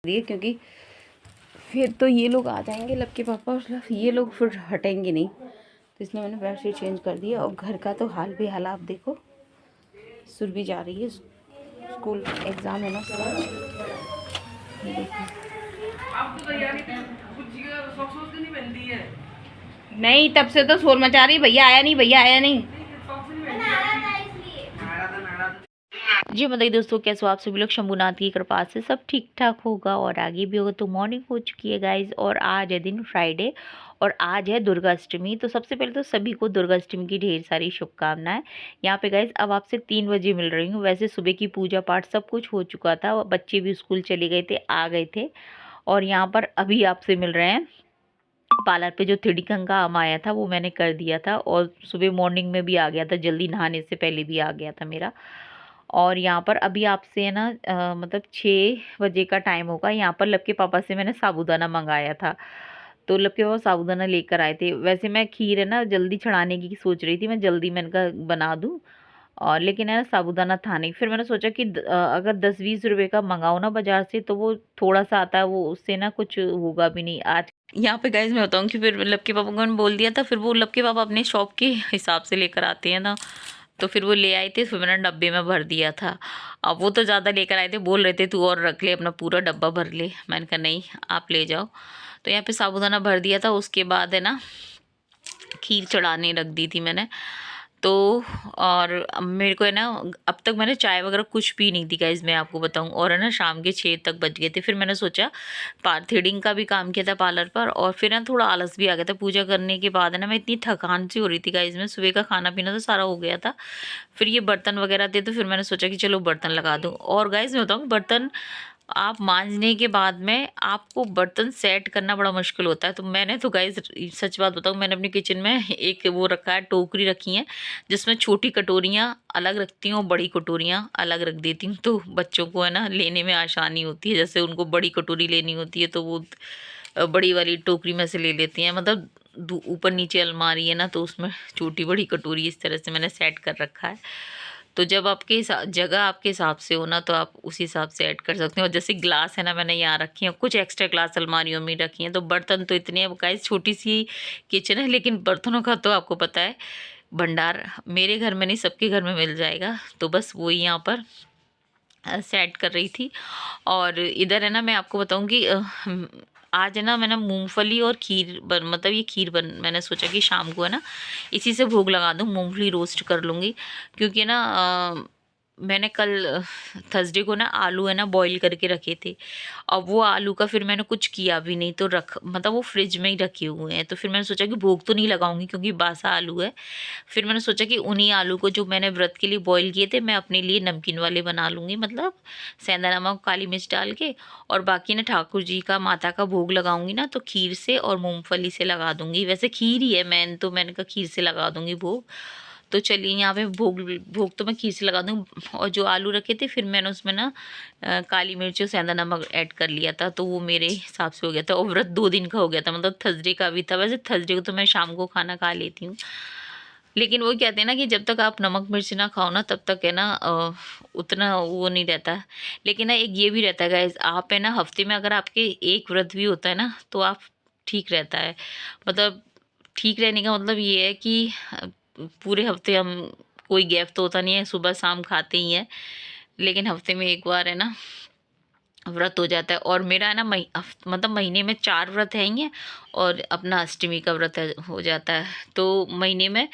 दिए, क्योंकि फिर तो ये लोग आ जाएंगे लपके पापा और ये लोग फिर हटेंगे नहीं, तो इसलिए मैंने बेडशीट चेंज कर दिया। और घर का तो हाल बेहाल आप देखो, सुरभि जा रही है स्कूल, एग्ज़ाम है ना उसका। नहीं, तब से तो शोर मचा रही, भैया आया नहीं, भैया आया नहीं। जी बताइए दोस्तों, कैसे हो आप सभी लोग। शंभुनाथ की कृपा से सब ठीक ठाक होगा और आगे भी होगा। तो मॉर्निंग हो चुकी है गाइज, और आज है दिन फ्राइडे और आज है दुर्गा अष्टमी। तो सबसे पहले तो सभी को दुर्गा अष्टमी की ढेर सारी शुभकामनाएं। यहाँ पे गाइज अब आपसे 3 बजे मिल रही हूँ। वैसे सुबह की पूजा पाठ सब कुछ हो चुका था, बच्चे भी स्कूल चले गए थे, आ गए थे, और यहाँ पर अभी आपसे मिल रहे हैं। पार्लर पे जो थ्रेडिंग का काम आया था वो मैंने कर दिया था, और सुबह मॉर्निंग में भी आ गया था, जल्दी नहाने से पहले भी आ गया था मेरा। और यहाँ पर अभी आपसे है ना मतलब 6 बजे का टाइम होगा। यहाँ पर लपके पापा से मैंने साबूदाना मंगाया था, तो लपके पापा साबूदाना लेकर आए थे। वैसे मैं खीर है ना जल्दी चढ़ाने की सोच रही थी, मैं जल्दी मैंने कहा बना दूँ, और लेकिन है ना साबूदाना था नहीं। फिर मैंने सोचा कि अगर 10-20 रुपए का मंगाओ ना बाजार से, तो वो थोड़ा सा आता है, वो उससे ना कुछ होगा भी नहीं। आज यहाँ पे गाइज मैं बताऊँ कि फिर लपके पापा को मैंने बोल दिया था, फिर वो लपके पापा अपने शॉप के हिसाब से लेकर आते हैं ना, तो फिर वो ले आए थे, फिर मैंने डब्बे में भर दिया था। अब वो तो ज़्यादा लेकर आए थे, बोल रहे थे तू और रख ले, अपना पूरा डब्बा भर ले। मैंने कहा नहीं, आप ले जाओ। तो यहाँ पे साबूदाना भर दिया था। उसके बाद है ना खीर चढ़ाने रख दी थी मैंने। तो और मेरे को है ना, अब तक मैंने चाय वगैरह कुछ पी नहीं थी गाइज, मैं आपको बताऊं। और है ना शाम के 6 तक बज गए थे। फिर मैंने सोचा थ्रेडिंग का भी काम किया था पार्लर पर, और फिर ना थोड़ा आलस भी आ गया था पूजा करने के बाद। है ना मैं इतनी थकान सी हो रही थी गाइज, में सुबह का खाना पीना तो सारा हो गया था, फिर ये बर्तन वगैरह थे, तो फिर मैंने सोचा कि चलो बर्तन लगा दूँ। और गाइज मैं बताऊँ, बर्तन आप मांजने के बाद में आपको बर्तन सेट करना बड़ा मुश्किल होता है। तो मैंने तो गाइस सच बात बताऊँ, मैंने अपनी किचन में एक वो रखा है, टोकरी रखी है, जिसमें छोटी कटोरियाँ अलग रखती हूँ और बड़ी कटोरियाँ अलग रख देती हूँ। तो बच्चों को है ना लेने में आसानी होती है। जैसे उनको बड़ी कटोरी लेनी होती है तो वो बड़ी वाली टोकरी में से ले लेती हैं। मतलब ऊपर नीचे अलमारी है ना, तो उसमें छोटी बड़ी कटोरी इस तरह से मैंने सेट कर रखा है। तो जब आपके जगह आपके हिसाब से हो ना, तो आप उसी हिसाब से ऐड कर सकते हो। और जैसे ग्लास है ना, मैंने यहाँ रखी है, कुछ एक्स्ट्रा ग्लास अलमारियों में रखी हैं। तो बर्तन तो इतने हैं गाइस, छोटी सी किचन है, लेकिन बर्तनों का तो आपको पता है भंडार मेरे घर में नहीं, सबके घर में मिल जाएगा। तो बस वही यहाँ पर सेट कर रही थी। और इधर है ना मैं आपको बताऊँ कि आज है ना मैंने मूंगफली और खीर मतलब ये खीर मैंने सोचा कि शाम को है ना इसी से भोग लगा दूँ, मूंगफली रोस्ट कर लूँगी। क्योंकि ना मैंने कल थर्सडे को ना आलू है ना बॉईल करके रखे थे। अब वो आलू का फिर मैंने कुछ किया भी नहीं, तो मतलब वो फ्रिज में ही रखे हुए हैं। तो फिर मैंने सोचा कि भोग तो नहीं लगाऊंगी क्योंकि बासा आलू है। फिर मैंने सोचा कि उन्हीं आलू को जो मैंने व्रत के लिए बॉईल किए थे, मैं अपने लिए नमकीन वाले बना लूँगी, मतलब सेंधा नमक काली मिर्च डाल के। और बाकी ना ठाकुर जी का माता का भोग लगाऊंगी ना, तो खीर से और मूंगफली से लगा दूंगी। वैसे खीर ही है मैंने कहा खीर से लगा दूंगी भोग। तो चलिए यहाँ पे भोग तो मैं खीर से लगा दूँ। और जो आलू रखे थे फिर मैंने उसमें ना काली मिर्च और सेंधा नमक ऐड कर लिया था, तो वो मेरे हिसाब से हो गया था। और व्रत 2 दिन का हो गया था, मतलब थर्सडे का भी था। वैसे थर्सडे को तो मैं शाम को खाना खा लेती हूँ, लेकिन वो कहते हैं ना कि जब तक आप नमक मिर्च ना खाओ ना, तब तक है ना उतना वो नहीं रहता है। लेकिन ना एक ये भी रहता है गाइस, आप है ना हफ्ते में अगर आपके एक व्रत भी होता है ना, तो आप ठीक रहता है। मतलब ठीक रहने का मतलब ये है कि पूरे हफ्ते हम कोई गैप तो होता नहीं है, सुबह शाम खाते ही हैं, लेकिन हफ्ते में एक बार है ना व्रत हो जाता है। और मेरा है ना मतलब महीने में 4 व्रत हैं ही हैं, और अपना अष्टमी का व्रत हो जाता है। तो महीने में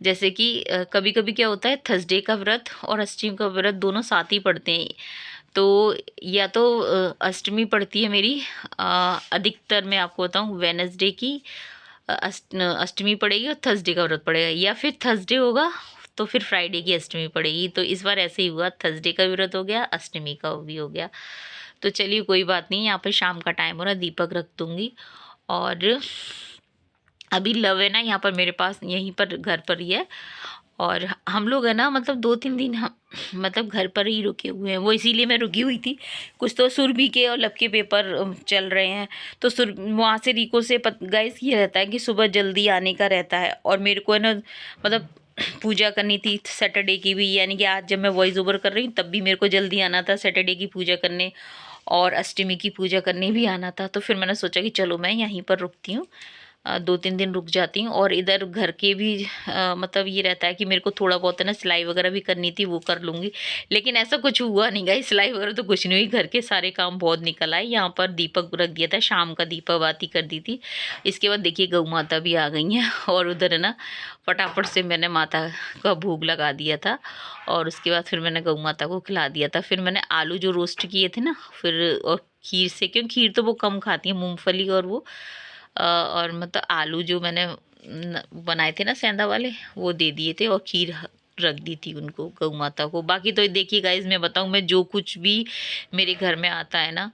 जैसे कि कभी कभी क्या होता है, थर्सडे का व्रत और अष्टमी का व्रत दोनों साथ ही पड़ते हैं। तो या तो अष्टमी पड़ती है मेरी, अधिकतर मैं आपको बताऊँ वेनसडे की अष्टमी पड़ेगी और थर्सडे का व्रत पड़ेगा, या फिर थर्सडे होगा तो फिर फ्राइडे की अष्टमी पड़ेगी। तो इस बार ऐसे ही हुआ, थर्सडे का भी व्रत हो गया, अष्टमी का भी हो गया। तो चलिए कोई बात नहीं, यहाँ पे शाम का टाइम हो रहा है, दीपक रख दूँगी। और अभी लव है ना यहाँ पर मेरे पास, यहीं पर घर पर ही है। और हम लोग है ना मतलब 2-3 दिन हम मतलब घर पर ही रुके हुए हैं। वो इसीलिए मैं रुकी हुई थी, कुछ तो सुरभि के और लब के पेपर चल रहे हैं। तो वहाँ से रिको से गाइस ये रहता है कि सुबह जल्दी आने का रहता है। और मेरे को है ना मतलब पूजा करनी थी सैटरडे की भी, यानी कि आज जब मैं वॉइस ओवर कर रही हूँ तब भी मेरे को जल्दी आना था सैटरडे की पूजा करने। और अष्टमी की पूजा करने भी आना था। तो फिर मैंने सोचा कि चलो मैं यहीं पर रुकती हूँ, 2-3 दिन रुक जाती हूँ। और इधर घर के भी मतलब ये रहता है कि मेरे को थोड़ा बहुत है ना सिलाई वगैरह भी करनी थी, वो कर लूँगी। लेकिन ऐसा कुछ हुआ नहीं गाइस, सिलाई वगैरह तो कुछ नहीं हुई, घर के सारे काम बहुत निकल आए। यहाँ पर दीपक रख दिया था, शाम का दीपक बाती कर दी थी। इसके बाद देखिए गौ माता भी आ गई हैं और उधर है ना फटाफट से मैंने माता का भोग लगा दिया था और उसके बाद फिर मैंने गौ माता को खिला दिया था। फिर मैंने आलू जो रोस्ट किए थे ना, फिर और खीर से, क्योंकि खीर तो वो कम खाती है, मूंगफली और वो और मतलब आलू जो मैंने बनाए थे ना सेंधा वाले, वो दे दिए थे और खीर रख दी थी उनको, गौ माता को। बाकी तो देखिए गाइज, मैं बताऊं, मैं जो कुछ भी मेरे घर में आता है ना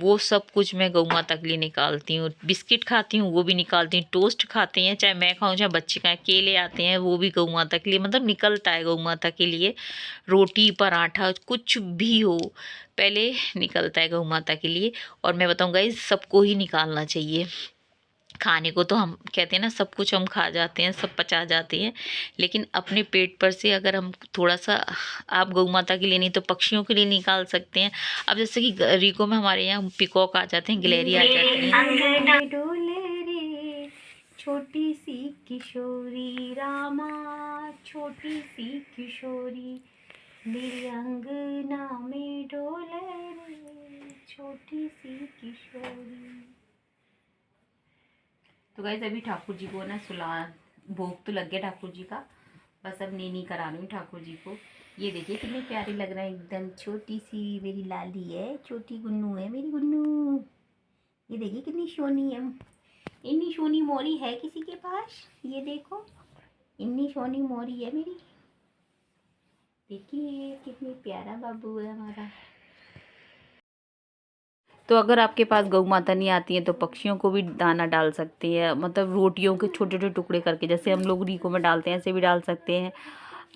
वो सब कुछ मैं गौ माता के लिए निकालती हूँ। बिस्किट खाती हूँ वो भी निकालती हूँ, टोस्ट खाते हैं चाहे मैं खाऊं चाहे बच्चे खाएं, केले आते हैं वो भी गौ माता के लिए, मतलब निकलता है गौ माता के लिए। रोटी पराठा कुछ भी हो पहले निकलता है गौ माता के लिए। और मैं बताऊँ गाइज, सबको ही निकालना चाहिए। खाने को तो हम कहते हैं ना सब कुछ हम खा जाते हैं, सब पचा जाते हैं, लेकिन अपने पेट पर से अगर हम थोड़ा सा, आप गौ माता के लिए नहीं तो पक्षियों के लिए निकाल सकते हैं। अब जैसे कि रीको में हमारे यहाँ पिकॉक आ जाते हैं, गिलहरी आ जाती हैं। डोले रे छोटी सी किशोरी रामा, छोटी सी किशोरी मेरी अंगना में डोले रे छोटी सी किशोरी। तो गाइस अभी ठाकुर जी को ना सुला, भोग तो लग गया ठाकुर जी का, बस अब नीनी करा रही हूँ ठाकुर जी को। ये देखिए कितनी प्यारी लग रहा है, एकदम छोटी सी मेरी लाली है, छोटी गुन्नू है मेरी गुन्नू। ये देखिए कितनी सोनी है, इतनी सोनी मोरी है किसी के पास, ये देखो इतनी सोनी मोरी है मेरी। देखिए कितनी प्यारा बाबू है हमारा। तो अगर आपके पास गौ माता नहीं आती है तो पक्षियों को भी दाना डाल सकते हैं, मतलब रोटियों के छोटे छोटे टुकड़े करके, जैसे हम लोग रीको में डालते हैं ऐसे भी डाल सकते हैं।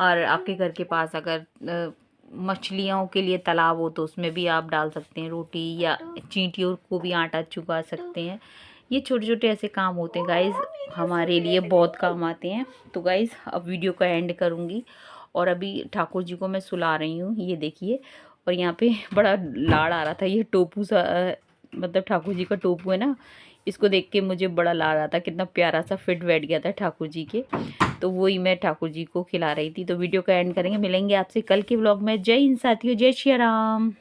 और आपके घर के पास अगर मछलियों के लिए तालाब हो तो उसमें भी आप डाल सकते हैं रोटी, या चींटियों को भी आटा चुगा सकते हैं। ये छोटे छोटे ऐसे काम होते हैं गाइज़, हमारे लिए बहुत काम आते हैं। तो गाइज़ अब वीडियो का एंड करूँगी और अभी ठाकुर जी को मैं सुला रही हूँ, ये देखिए। और यहाँ पे बड़ा लाड़ आ रहा था, ये टोपू सा मतलब ठाकुर जी का टोपू है ना, इसको देख के मुझे बड़ा लाड़ रहा था, कितना प्यारा सा फिट बैठ गया था ठाकुर जी के। तो वही मैं ठाकुर जी को खिला रही थी। तो वीडियो का एंड करेंगे, मिलेंगे आपसे कल के व्लॉग में। जय हिंद साथियों, जय श्री राम।